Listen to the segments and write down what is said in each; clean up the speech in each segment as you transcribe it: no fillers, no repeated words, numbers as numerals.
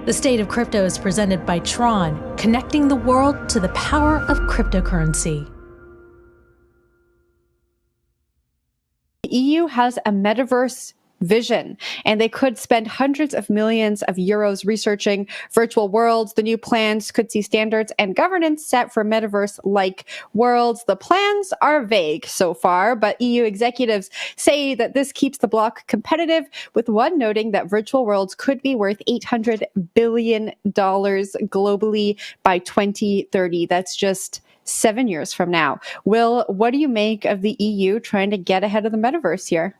The State of Crypto is presented by Tron, connecting the world to the power of cryptocurrency. The EU has a metaverse vision, and they could spend hundreds of millions of euros researching virtual worlds. The new plans could see standards and governance set for metaverse-like worlds. The plans are vague so far, but EU executives say that this keeps the bloc competitive, with one noting that virtual worlds could be worth $800 billion globally by 2030. That's just 7 years from now. Will, what do you make of the EU trying to get ahead of the metaverse here?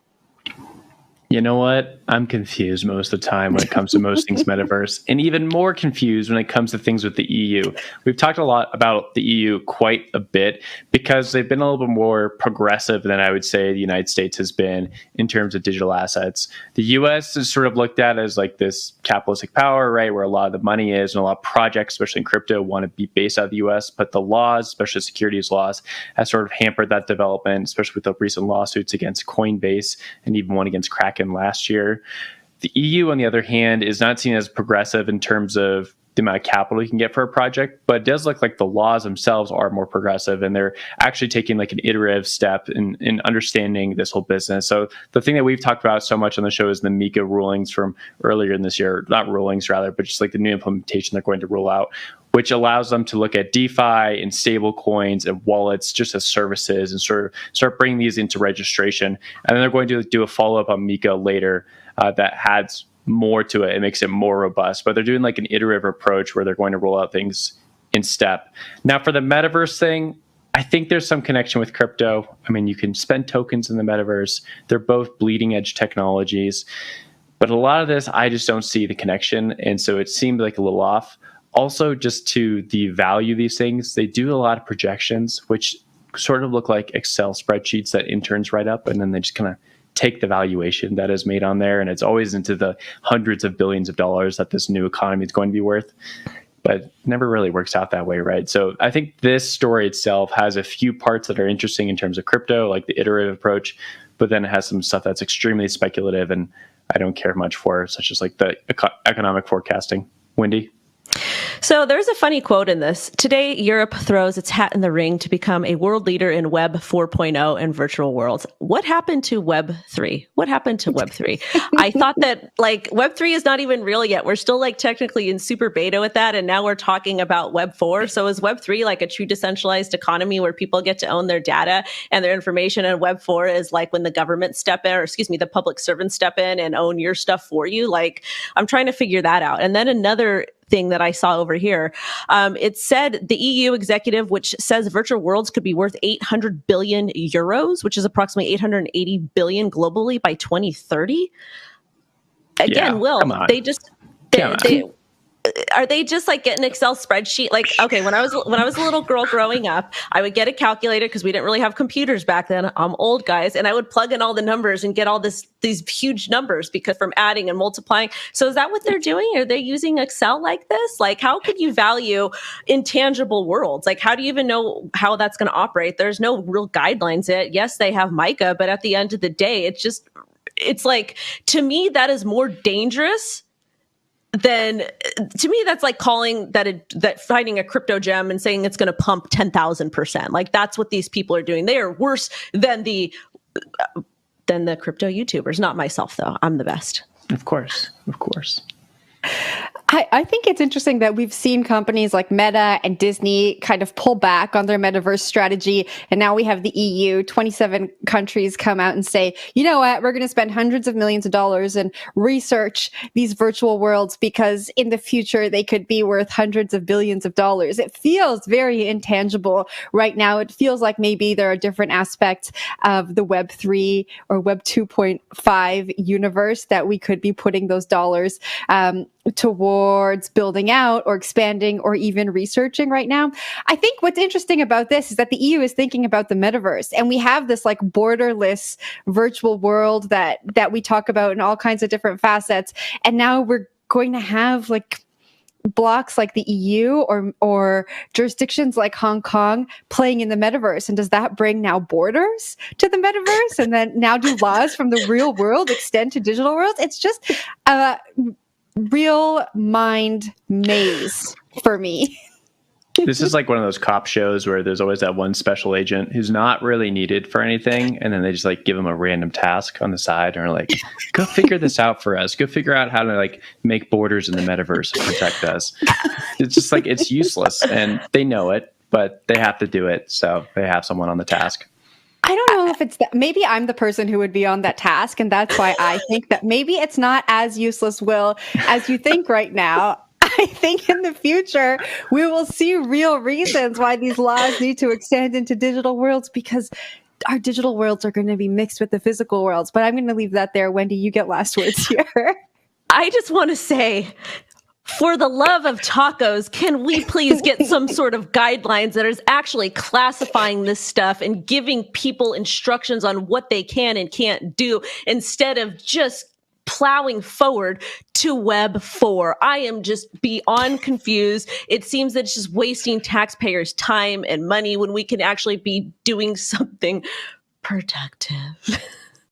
You know what? I'm confused most of the time when it comes to most things metaverse, and even more confused when it comes to things with the EU. We've talked a lot about the EU quite a bit because they've been a little bit more progressive than I would say the United States has been in terms of digital assets. The US is sort of looked at as like this capitalistic power, right, where a lot of the money is, and a lot of projects, especially in crypto, want to be based out of the US. But the laws, especially securities laws, has sort of hampered that development, especially with the recent lawsuits against Coinbase and even one against Kraken last year. The EU, on the other hand, is not seen as progressive in terms of the amount of capital you can get for a project, but it does look like the laws themselves are more progressive, and they're actually taking like an iterative step in understanding this whole business. So the thing that we've talked about so much on the show is the MiCA rulings from earlier in this year, not rulings rather, but just like the new implementation they're going to roll out, which allows them to look at DeFi and stable coins and wallets just as services and sort of start bringing these into registration. And then they're going to do a follow-up on MiCA later that adds more to it. It makes it more robust. But they're doing like an iterative approach where they're going to roll out things in step. Now, for the metaverse thing, I think there's some connection with crypto. I mean, you can spend tokens in the metaverse. They're both bleeding edge technologies. But a lot of this, I just don't see the connection. And so it seemed like a little off. Also, just to the value of these things, they do a lot of projections, which sort of look like Excel spreadsheets that interns write up, and then they just kind of take the valuation that is made on there, and it's always into the hundreds of billions of dollars that this new economy is going to be worth. But it never really works out that way, right? So I think this story itself has a few parts that are interesting in terms of crypto, like the iterative approach, but then it has some stuff that's extremely speculative and I don't care much for, such as like the economic forecasting. Wendy? So there's a funny quote in this. Today, Europe throws its hat in the ring to become a world leader in Web 4.0 and virtual worlds. What happened to Web 3? What happened to Web 3? I thought that like Web 3 is not even real yet. We're still like technically in super beta with that. And now we're talking about Web 4. So is Web 3 like a true decentralized economy where people get to own their data and their information? And Web 4 is like when the government step in, or excuse me, the public servants step in and own your stuff for you. Like I'm trying to figure that out. And then another thing that I saw over here. It said the EU executive, which says virtual worlds could be worth 800 billion euros, which is approximately 880 billion globally by 2030. Again, Will, they just, are they just like get an Excel spreadsheet? Like, okay, when I was a little girl growing up, I would get a calculator because we didn't really have computers back then. I'm old, guys, and I would plug in all the numbers and get all these huge numbers because from adding and multiplying. So is that what they're doing? Are they using Excel like this? Like, how could you value intangible worlds? Like, how do you even know how that's going to operate? There's no real guidelines yet. Yes, they have MiCA, but at the end of the day, it's like, to me, that is more dangerous then to me, that's like calling that finding a crypto gem and saying it's going to pump 10,000%. Like that's what these people are doing. They are worse than the crypto YouTubers. Not myself, though. I'm the best. Of course. I think it's interesting that we've seen companies like Meta and Disney kind of pull back on their metaverse strategy. And now we have the EU, 27 countries come out and say, you know what, we're going to spend hundreds of millions of dollars and research these virtual worlds because in the future they could be worth hundreds of billions of dollars. It feels very intangible right now. It feels like maybe there are different aspects of the Web 3 or Web 2.5 universe that we could be putting those dollars towards building out or expanding or even researching right now. I think what's interesting about this is that the EU is thinking about the metaverse, and we have this like borderless virtual world that we talk about in all kinds of different facets. And now we're going to have like blocks like the EU or jurisdictions like Hong Kong playing in the metaverse. And does that bring now borders to the metaverse? And then now do laws from the real world extend to digital worlds? It's just real mind maze for me. This is like one of those cop shows where there's always that one special agent who's not really needed for anything, and then they just like give him a random task on the side and are like, go figure this out for us. Go figure out how to like make borders in the metaverse and protect us. It's just like, it's useless, and they know it, but they have to do it, so they have someone on the task. I don't know if it's that. Maybe I'm the person who would be on that task, and that's why I think that maybe it's not as useless, Will, as you think right now. I think in the future, we will see real reasons why these laws need to extend into digital worlds, because our digital worlds are going to be mixed with the physical worlds. But I'm going to leave that there. Wendy, you get last words here. I just want to say, for the love of tacos, can we please get some sort of guidelines that is actually classifying this stuff and giving people instructions on what they can and can't do, instead of just plowing forward to Web 4. I am just beyond confused. It seems that it's just wasting taxpayers' time and money when we can actually be doing something productive.